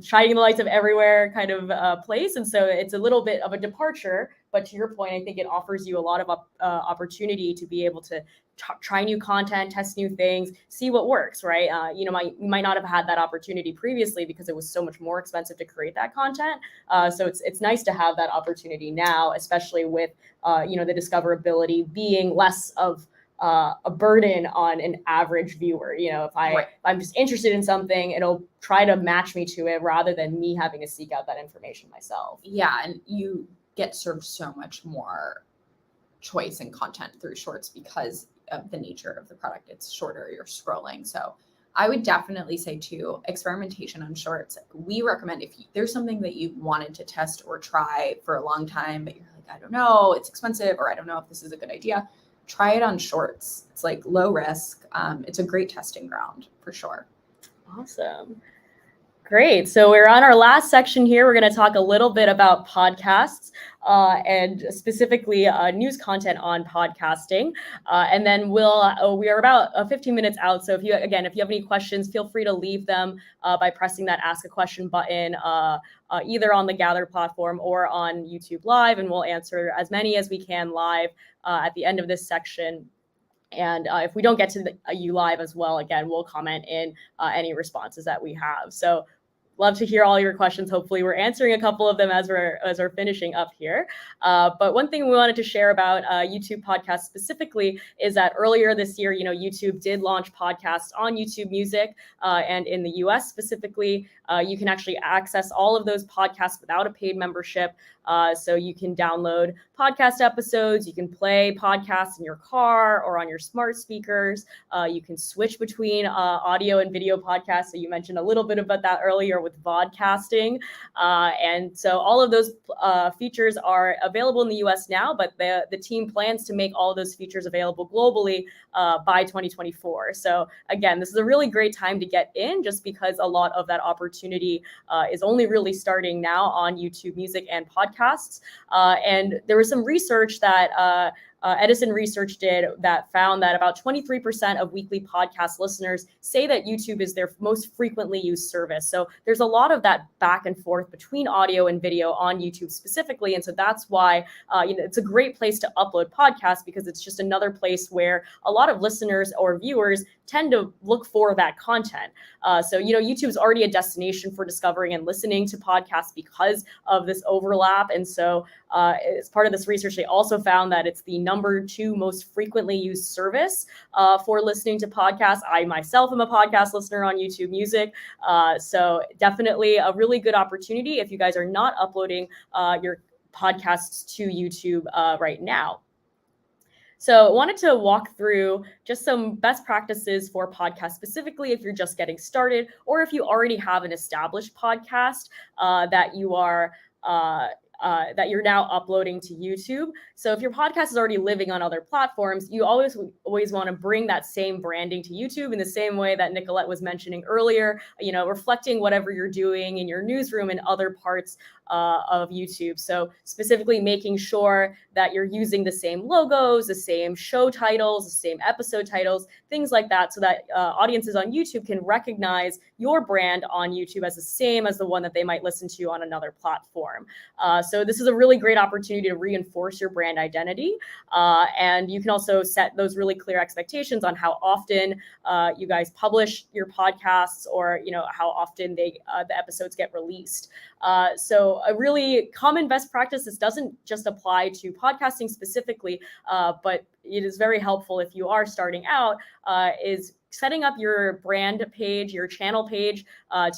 shining the lights of everywhere kind of place. And so it's a little bit of a departure. But to your point, I think it offers you a lot of opportunity to be able to try new content, test new things, see what works, right? You might not have had that opportunity previously because it was so much more expensive to create that content. So it's nice to have that opportunity now, especially with the discoverability being less of a burden on an average viewer. If I'm just interested in something, it'll try to match me to it rather than me having to seek out that information myself. Yeah, and you get served so much more choice and content through shorts because of the nature of the product. It's shorter, you're scrolling. So I would definitely say too, experimentation on shorts. We recommend if there's something that you wanted to test or try for a long time, but you're like, I don't know, it's expensive, or I don't know if this is a good idea, try it on shorts. It's like low risk. It's a great testing ground for sure. Awesome. Great. So we're on our last section here. We're going to talk a little bit about podcasts and specifically news content on podcasting. And then we are about 15 minutes out. So if you have any questions, feel free to leave them by pressing that Ask a Question button either on the Gather platform or on YouTube Live. And we'll answer as many as we can live at the end of this section. And if we don't get to you live as well, again, we'll comment in any responses that we have. So love to hear all your questions. Hopefully we're answering a couple of them as we're finishing up here. But one thing we wanted to share about YouTube podcasts specifically is that earlier this year, YouTube did launch podcasts on YouTube Music, and in the US specifically, you can actually access all of those podcasts without a paid membership. So you can download podcast episodes, you can play podcasts in your car or on your smart speakers. You can switch between audio and video podcasts. So you mentioned a little bit about that earlier with vodcasting. And so all of those features are available in the US now, but the team plans to make all of those features available globally by 2024. So again, this is a really great time to get in just because a lot of that opportunity is only really starting now on YouTube Music and podcasts. And there was some research that Edison Research did that found that about 23% of weekly podcast listeners say that YouTube is their most frequently used service. So there's a lot of that back and forth between audio and video on YouTube specifically. And so that's why it's a great place to upload podcasts, because it's just another place where a lot of listeners or viewers tend to look for that content. So YouTube's already a destination for discovering and listening to podcasts because of this overlap. And so as part of this research, they also found that it's the number 2 most frequently used service for listening to podcasts. I myself am a podcast listener on YouTube Music. So definitely a really good opportunity if you guys are not uploading your podcasts to YouTube right now. So I wanted to walk through just some best practices for podcasts, specifically if you're just getting started or if you already have an established podcast that you're now uploading to YouTube. So if your podcast is already living on other platforms, you always want to bring that same branding to YouTube in the same way that Nicolette was mentioning earlier, reflecting whatever you're doing in your newsroom and other parts of YouTube. So specifically making sure that you're using the same logos, the same show titles, the same episode titles, things like that, so that audiences on YouTube can recognize your brand on YouTube as the same as the one that they might listen to on another platform. So this is a really great opportunity to reinforce your brand identity. And you can also set those really clear expectations on how often you guys publish your podcasts, or how often the episodes get released. So a really common best practice, this doesn't just apply to podcasting specifically, but it is very helpful if you are starting out, is setting up your brand page, your channel page,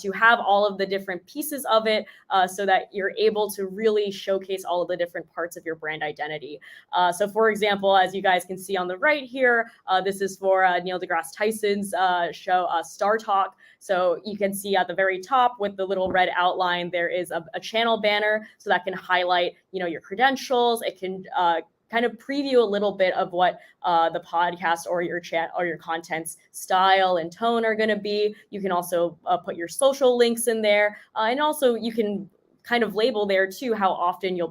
to have all of the different pieces of it, so that you're able to really showcase all of the different parts of your brand identity. So for example, as you guys can see on the right here, this is for Neil deGrasse Tyson's show, Star Talk. So you can see at the very top with the little red outline, there is a channel banner, so that can highlight, your credentials. It can kind of preview a little bit of what the podcast or your chat or your content's style and tone are going to be. You can also put your social links in there, and also you can kind of label there too how often you'll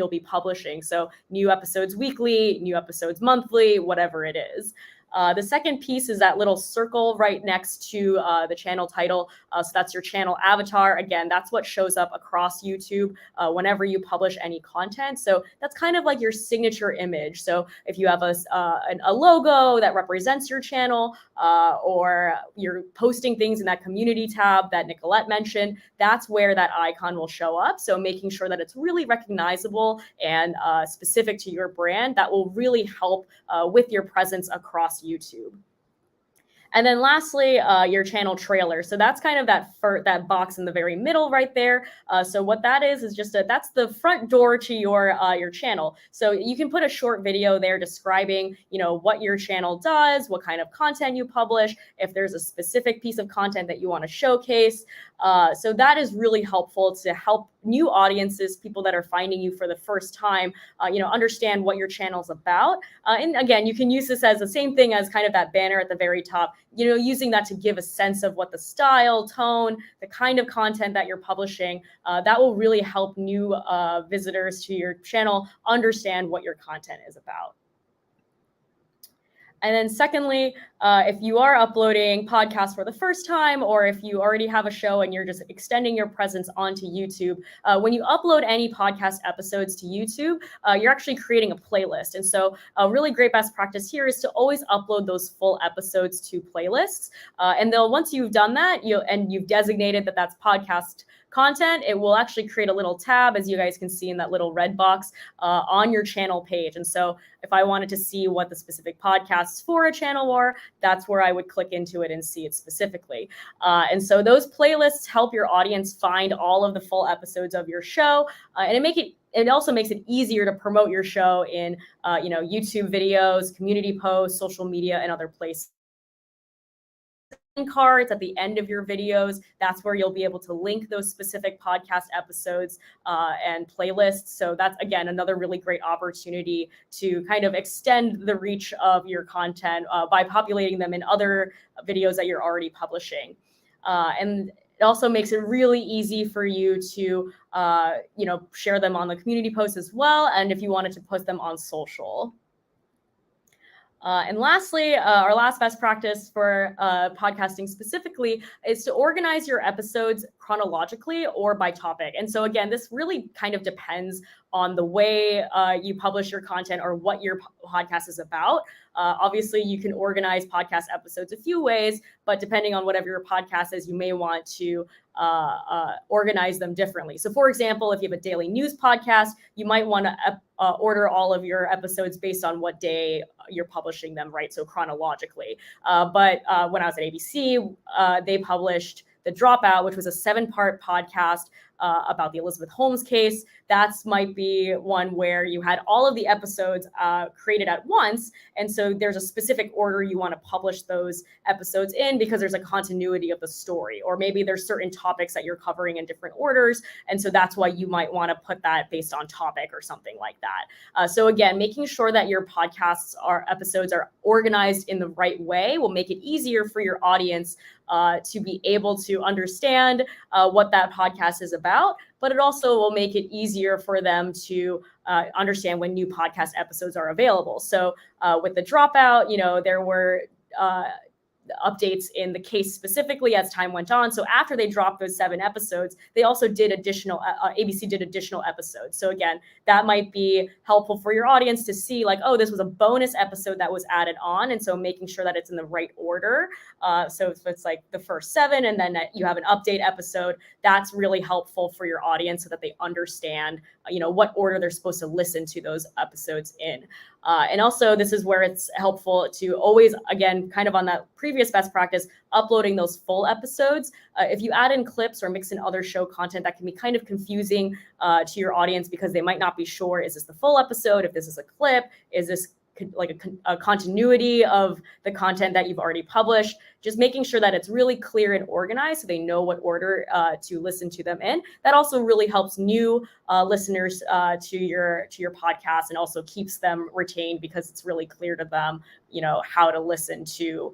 be publishing. So new episodes weekly, new episodes monthly, whatever it is. The second piece is that little circle right next to the channel title. So that's your channel avatar. Again, that's what shows up across YouTube whenever you publish any content. So that's kind of like your signature image. So if you have a logo that represents your channel, or you're posting things in that community tab that Nicolette mentioned, that's where that icon will show up. So making sure that it's really recognizable and specific to your brand, that will really help with your presence across YouTube. And then lastly, your channel trailer. So that's kind of that box in the very middle right there. So what that is just that's the front door to your channel. So you can put a short video there describing, what your channel does, what kind of content you publish, if there's a specific piece of content that you want to showcase. So that is really helpful to help new audiences, people that are finding you for the first time, understand what your channel's about. And again, you can use this as the same thing as kind of that banner at the very top, using that to give a sense of what the style, tone, the kind of content that you're publishing, that will really help new visitors to your channel understand what your content is about. And then secondly, if you are uploading podcasts for the first time, or if you already have a show and you're just extending your presence onto YouTube, when you upload any podcast episodes to YouTube, you're actually creating a playlist. And so a really great best practice here is to always upload those full episodes to playlists. And then once you've done that, you've designated that that's podcast content, it will actually create a little tab, as you guys can see in that little red box, on your channel page. And so if I wanted to see what the specific podcasts for a channel were, that's where I would click into it and see it specifically. And so those playlists help your audience find all of the full episodes of your show, and it also makes it easier to promote your show in YouTube videos, community posts, social media, and other places. Cards at the end of your videos, that's where you'll be able to link those specific podcast episodes and playlists. So that's, again, another really great opportunity to kind of extend the reach of your content by populating them in other videos that you're already publishing. And it also makes it really easy for you to share them on the community posts as well, and if you wanted to post them on social. And lastly, our last best practice for podcasting specifically is to organize your episodes chronologically or by topic. And so again, this really kind of depends on the way you publish your content or what your podcast is about. Obviously, you can organize podcast episodes a few ways, but depending on whatever your podcast is, you may want to organize them differently. So for example, if you have a daily news podcast, you might want to order all of your episodes based on what day you're publishing them, right? So chronologically. But when I was at ABC, they published The Dropout, which was a 7-part podcast about the Elizabeth Holmes case. That's might be one where you had all of the episodes created at once. And so there's a specific order you want to publish those episodes in because there's a continuity of the story. Or maybe there's certain topics that you're covering in different orders. And so that's why you might want to put that based on topic or something like that. So again, making sure that your podcasts episodes are organized in the right way will make it easier for your audience to be able to understand what that podcast is about, but it also will make it easier for them to understand when new podcast episodes are available. So with The Dropout, there were updates in the case specifically as time went on. So after they dropped those 7 episodes, they also did ABC did additional episodes. So again, that might be helpful for your audience to see like, oh, this was a bonus episode that was added on. And so making sure that it's in the right order. So if it's like the first 7 and then you have an update episode, that's really helpful for your audience so that they understand, what order they're supposed to listen to those episodes in. And also this is where it's helpful to always, again, kind of on that previous best practice, uploading those full episodes. If you add in clips or mix in other show content, that can be kind of confusing to your audience because they might not be sure, is this the full episode? If this is a clip, is this like a continuity of the content that you've already published? Just making sure that it's really clear and organized so they know what order to listen to them in. That also really helps new listeners to your podcast and also keeps them retained because it's really clear to them, how to listen to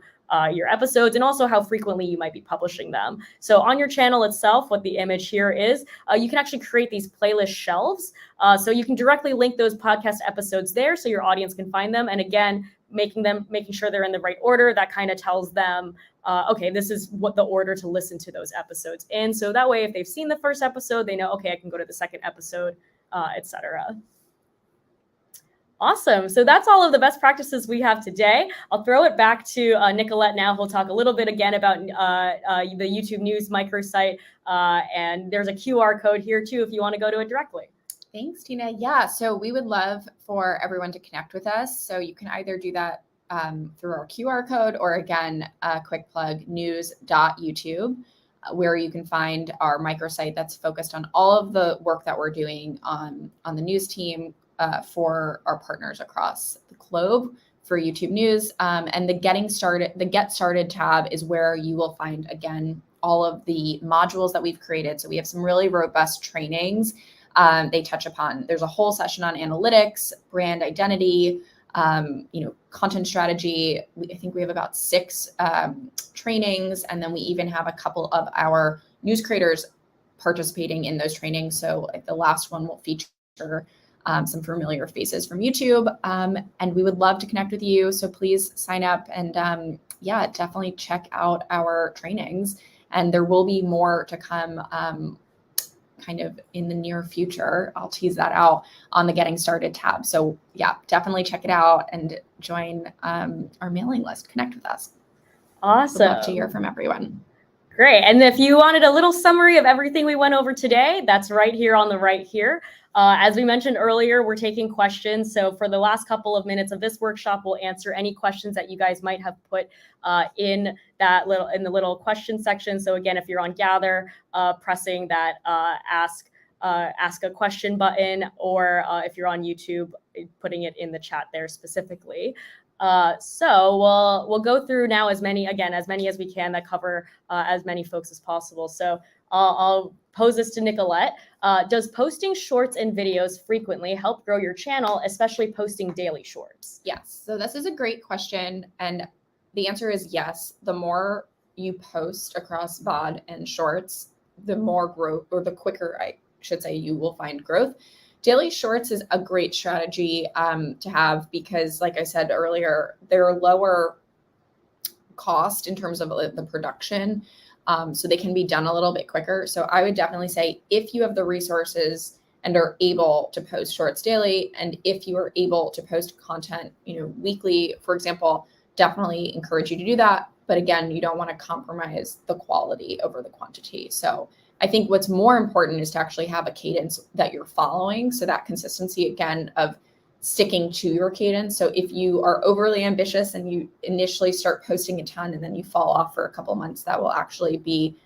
your episodes and also how frequently you might be publishing them. So on your channel itself, what the image here is, you can actually create these playlist shelves. So you can directly link those podcast episodes there so your audience can find them. And again, making sure they're in the right order, that kind of tells them, okay, this is what the order to listen to those episodes in. So that way, if they've seen the first episode, they know, okay, I can go to the second episode, etc. Awesome. So that's all of the best practices we have today. I'll throw it back to Nicolette now, who'll talk a little bit again about the YouTube News microsite. And there's a QR code here too if you want to go to it directly. Thanks, Tina. Yeah, so we would love for everyone to connect with us. So you can either do that through our QR code or again, a quick plug, news.youtube, where you can find our microsite that's focused on all of the work that we're doing on the news team, for our partners across the globe for YouTube News. And the Get Started tab is where you will find, again, all of the modules that we've created. So we have some really robust trainings. They touch upon, there's a whole session on analytics, brand identity, content strategy. I think we have about 6 trainings. And then we even have a couple of our news creators participating in those trainings. So the last one will feature some familiar faces from YouTube. And we would love to connect with you. So please sign up and definitely check out our trainings. And there will be more to come kind of in the near future. I'll tease that out on the Getting Started tab. So yeah, definitely check it out and join our mailing list. Connect with us. Awesome. We'd love to hear from everyone. Great. And if you wanted a little summary of everything we went over today, that's right here on the right here. As we mentioned earlier, we're taking questions. So for the last couple of minutes of this workshop, we'll answer any questions that you guys might have put in the little question section. So again, if you're on Gather, pressing that ask a question button, or if you're on YouTube, putting it in the chat there specifically. So we'll go through now as many as we can that cover as many folks as possible. So I'll pose this to Nicolette. Does posting shorts and videos frequently help grow your channel, especially posting daily shorts? Yes. So this is a great question. And the answer is yes. The more you post across VOD and shorts, the more growth, or the quicker, I should say, you will find growth. Daily shorts is a great strategy to have because, like I said earlier, they're lower cost in terms of the production. So they can be done a little bit quicker. So I would definitely say if you have the resources and are able to post shorts daily, and if you are able to post content, weekly, for example, definitely encourage you to do that. But again, you don't want to compromise the quality over the quantity. So I think what's more important is to actually have a cadence that you're following. So that consistency, again, of sticking to your cadence. So if you are overly ambitious and you initially start posting a ton and then you fall off for a couple months, that will actually be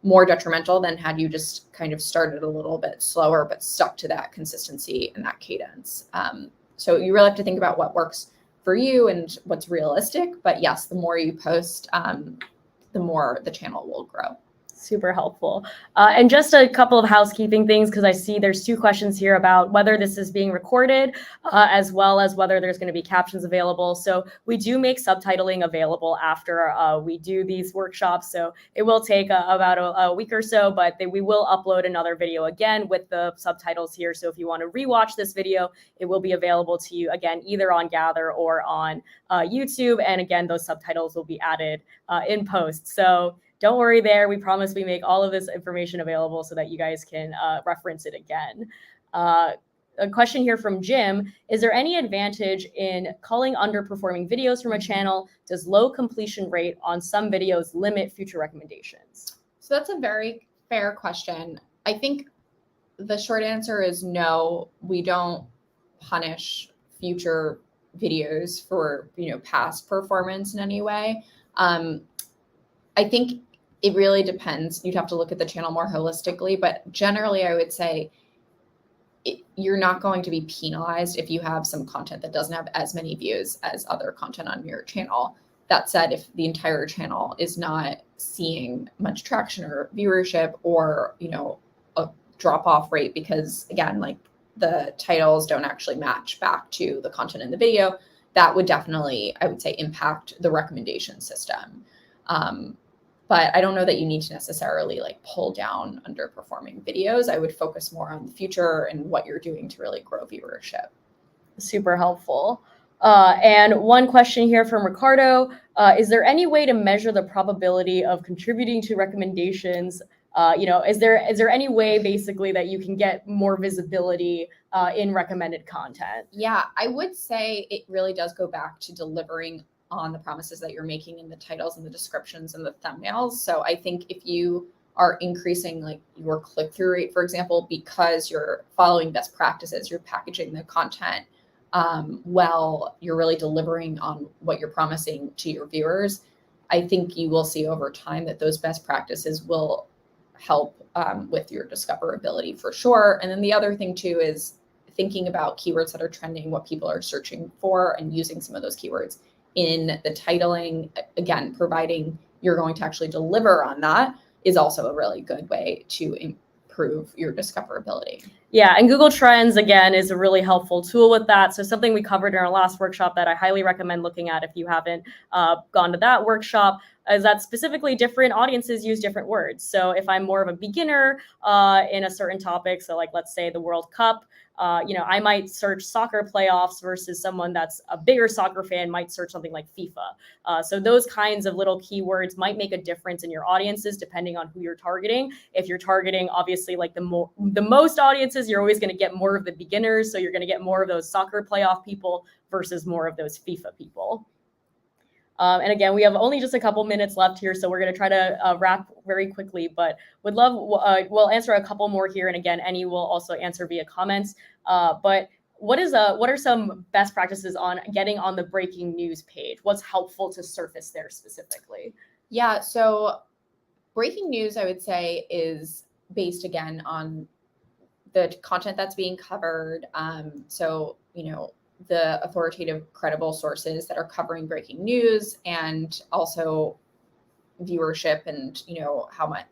more detrimental than had you just kind of started a little bit slower, but stuck to that consistency and that cadence. So you really have to think about what works for you and what's realistic. But yes, the more you post, the more the channel will grow. Super helpful. And just a couple of housekeeping things, because I see there's 2 questions here about whether this is being recorded, as well as whether there's going to be captions available. So we do make subtitling available after we do these workshops. So it will take about a week or so, but we will upload another video again with the subtitles here. So if you want to rewatch this video, it will be available to you again, either on Gather or on YouTube. And again, those subtitles will be added in post. So don't worry there. We promise we make all of this information available so that you guys can reference it again. A question here from Jim. Is there any advantage in culling underperforming videos from a channel? Does low completion rate on some videos limit future recommendations? So that's a very fair question. I think the short answer is no. We don't punish future videos for past performance in any way. I think it really depends. You'd have to look at the channel more holistically, but generally I would say you're not going to be penalized if you have some content that doesn't have as many views as other content on your channel. That said, if the entire channel is not seeing much traction or viewership or, a drop off rate because again, like the titles don't actually match back to the content in the video, that would definitely, I would say, impact the recommendation system. But I don't know that you need to necessarily pull down underperforming videos. I would focus more on the future and what you're doing to really grow viewership. Super helpful. And one question here from Ricardo. Is there any way to measure the probability of contributing to recommendations? Is there any way basically that you can get more visibility in recommended content? Yeah, I would say it really does go back to delivering on the promises that you're making in the titles and the descriptions and the thumbnails. So I think if you are increasing your click-through rate, for example, because you're following best practices, you're packaging the content well, you're really delivering on what you're promising to your viewers, I think you will see over time that those best practices will help with your discoverability for sure. And then the other thing too is thinking about keywords that are trending, what people are searching for, and using some of those keywords in the titling. Again, providing you're going to actually deliver on that is also a really good way to improve your discoverability. Yeah, and Google Trends, again, is a really helpful tool with that. So something we covered in our last workshop that I highly recommend looking at if you haven't gone to that workshop is that specifically different audiences use different words. So if I'm more of a beginner in a certain topic, so let's say the World Cup, I might search soccer playoffs versus someone that's a bigger soccer fan might search something like FIFA. So those kinds of little keywords might make a difference in your audiences depending on who you're targeting. If you're targeting obviously the most audiences, you're always going to get more of the beginners. So you're going to get more of those soccer playoff people versus more of those FIFA people. And again, we have only just a couple minutes left here, so we're going to try to wrap very quickly, but would love, we'll answer a couple more here. And again, any will also answer via comments. But what are some best practices on getting on the breaking news page? What's helpful to surface there specifically? Yeah, so breaking news, I would say, is based again on the content that's being covered. So, the authoritative, credible sources that are covering breaking news, and also viewership and, how much,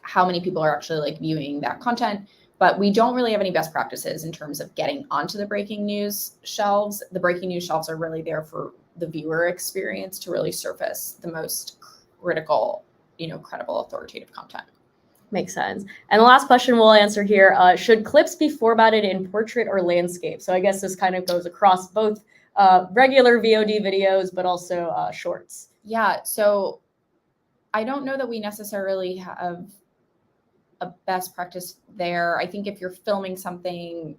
how many people are actually viewing that content. But we don't really have any best practices in terms of getting onto the breaking news shelves. The breaking news shelves are really there for the viewer experience to really surface the most critical, credible, authoritative content. Makes sense. And the last question we'll answer here, should clips be formatted in portrait or landscape? So I guess this kind of goes across both regular VOD videos, but also shorts. Yeah, so I don't know that we necessarily have a best practice there. I think if you're filming something,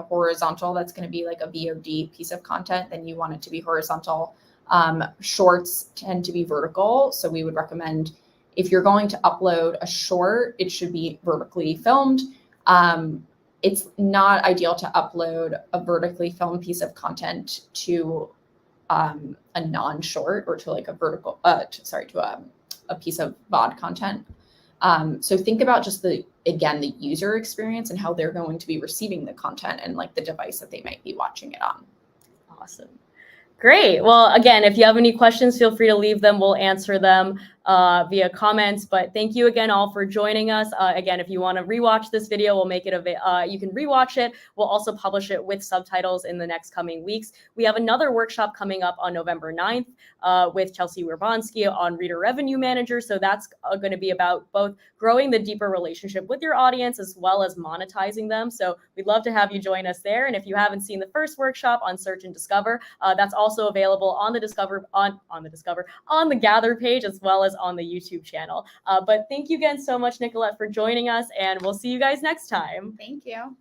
horizontal, that's going to be like a VOD piece of content, then you want it to be horizontal. Shorts tend to be vertical. So we would recommend if you're going to upload a short, it should be vertically filmed. It's not ideal to upload a vertically filmed piece of content to a non-short or to like a vertical, to a piece of VOD content. So think about just the user experience and how they're going to be receiving the content and like the device that they might be watching it on. Awesome. Great. Well, again, if you have any questions, feel free to leave them. We'll answer them via comments. But thank you again all for joining us. Again, if you want to rewatch this video, we'll make it you can rewatch it. We'll also publish it with subtitles in the next coming weeks. We have another workshop coming up on November 9th with Chelsea Werbonsky on Reader Revenue Manager. So that's going to be about both growing the deeper relationship with your audience as well as monetizing them. So we'd love to have you join us there. And if you haven't seen the first workshop on Search and Discover, that's also available on the on the Gather page as well as on the YouTube channel. But thank you again so much, Nicolette, for joining us, and we'll see you guys next time. Thank you.